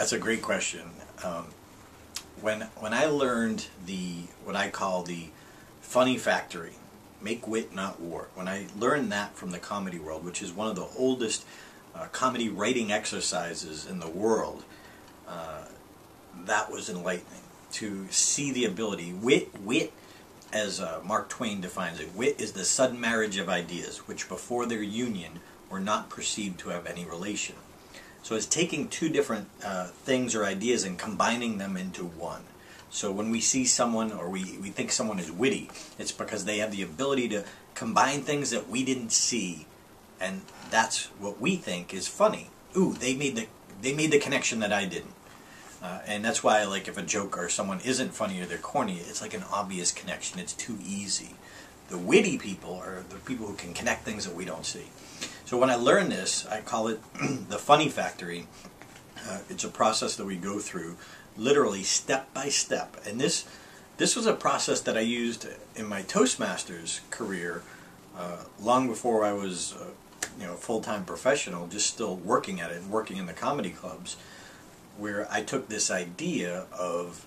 That's a great question. When I learned what I call the funny factory, make wit not war, when I learned that from the comedy world, which is one of the oldest comedy writing exercises in the world, that was enlightening. To see the ability, wit, as Mark Twain defines it, wit is the sudden marriage of ideas, which before their union were not perceived to have any relation. So it's taking two different things or ideas and combining them into one. So when we see someone, or we think someone is witty, it's because they have the ability to combine things that we didn't see, and that's what we think is funny. Ooh, they made the connection that I didn't. And that's why, like, if a joke or someone isn't funny or they're corny, it's like an obvious connection. It's too easy. The witty people are the people who can connect things that we don't see. So when I learned this, I call it the funny factory. It's a process that we go through, literally step by step. And this was a process that I used in my Toastmasters career long before I was, full-time professional, just still working at it and working in the comedy clubs, where I took this idea of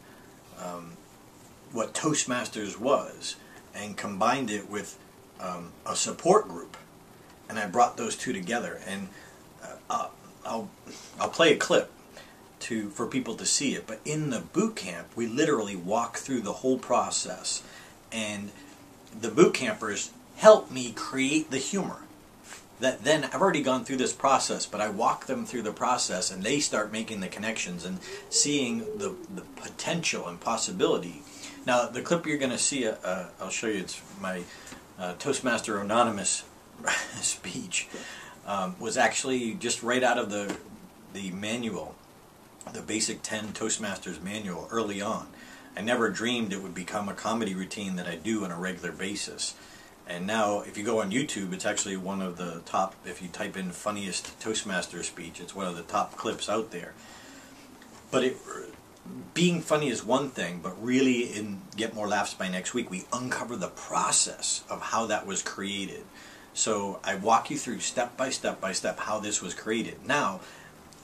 what Toastmasters was and combined it with a support group, and I brought those two together. And I'll play a clip for people to see it. But in the boot camp, we literally walk through the whole process, and the boot campers help me create the humor. That then I've already gone through this process, but I walk them through the process, and they start making the connections and seeing the potential and possibility. Now, the clip you're going to see, I'll show you. It's my Toastmaster Anonymous speech. Was actually just right out of the manual, the Basic 10 Toastmasters manual, early on. I never dreamed it would become a comedy routine that I do on a regular basis. And now, if you go on YouTube, it's actually one of the top, if you type in funniest Toastmaster speech, it's one of the top clips out there. But being funny is one thing, but really in Get More Laughs by Next Week, we uncover the process of how that was created. So I walk you through step by step by step how this was created. Now,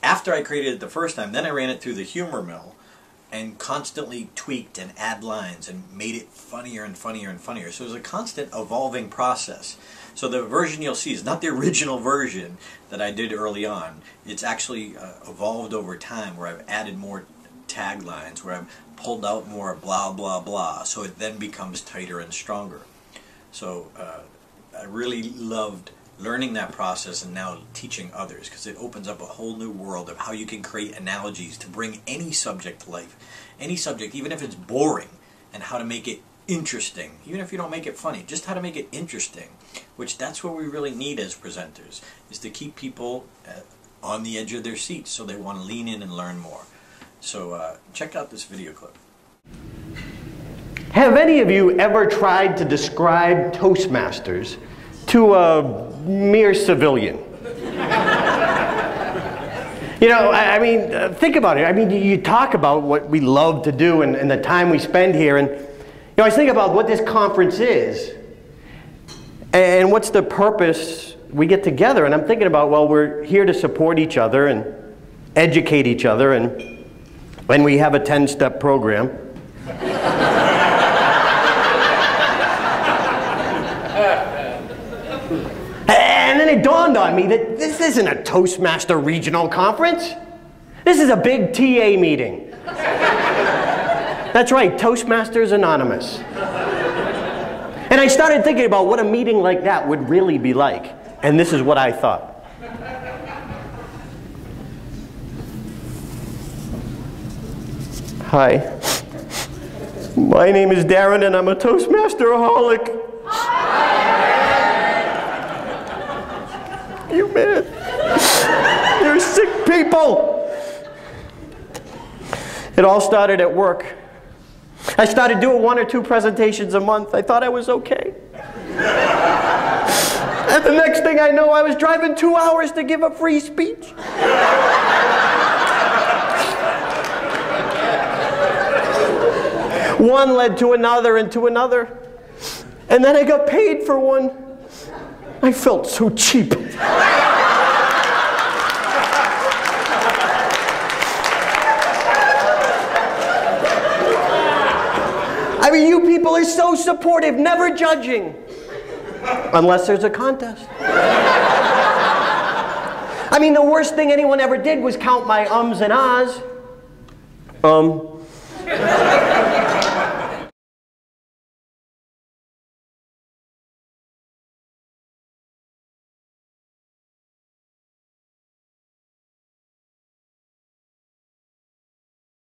after I created it the first time, then I ran it through the humor mill and constantly tweaked and add lines and made it funnier and funnier and funnier. So it was a constant evolving process. So the version you'll see is not the original version that I did early on. It's actually evolved over time, where I've added more taglines, where I've pulled out more blah blah blah, so it then becomes tighter and stronger. So I really loved learning that process and now teaching others, because it opens up a whole new world of how you can create analogies to bring any subject to life. Any subject, even if it's boring, and how to make it interesting. Even if you don't make it funny, just how to make it interesting, which that's what we really need as presenters, is to keep people on the edge of their seats so they want to lean in and learn more. So check out this video clip. Have any of you ever tried to describe Toastmasters to a mere civilian? I mean, think about it. I mean, you talk about what we love to do and the time we spend here, and I think about what this conference is and what's the purpose we get together. And I'm thinking about, well, we're here to support each other and educate each other, and when we have a 10-step program. And then it dawned on me that this isn't a Toastmaster regional conference. This is a big TA meeting. That's right, Toastmasters Anonymous. And I started thinking about what a meeting like that would really be like. And this is what I thought. Hi. My name is Darren, and I'm a Toastmaster-aholic. You man. You're sick people. It all started at work. I started doing 1 or 2 presentations a month. I thought I was okay. And the next thing I know, I was driving 2 hours to give a free speech. One led to another and to another. And then I got paid for one. I felt so cheap. I mean, you people are so supportive, never judging. Unless there's a contest. I mean, the worst thing anyone ever did was count my ums and ahs.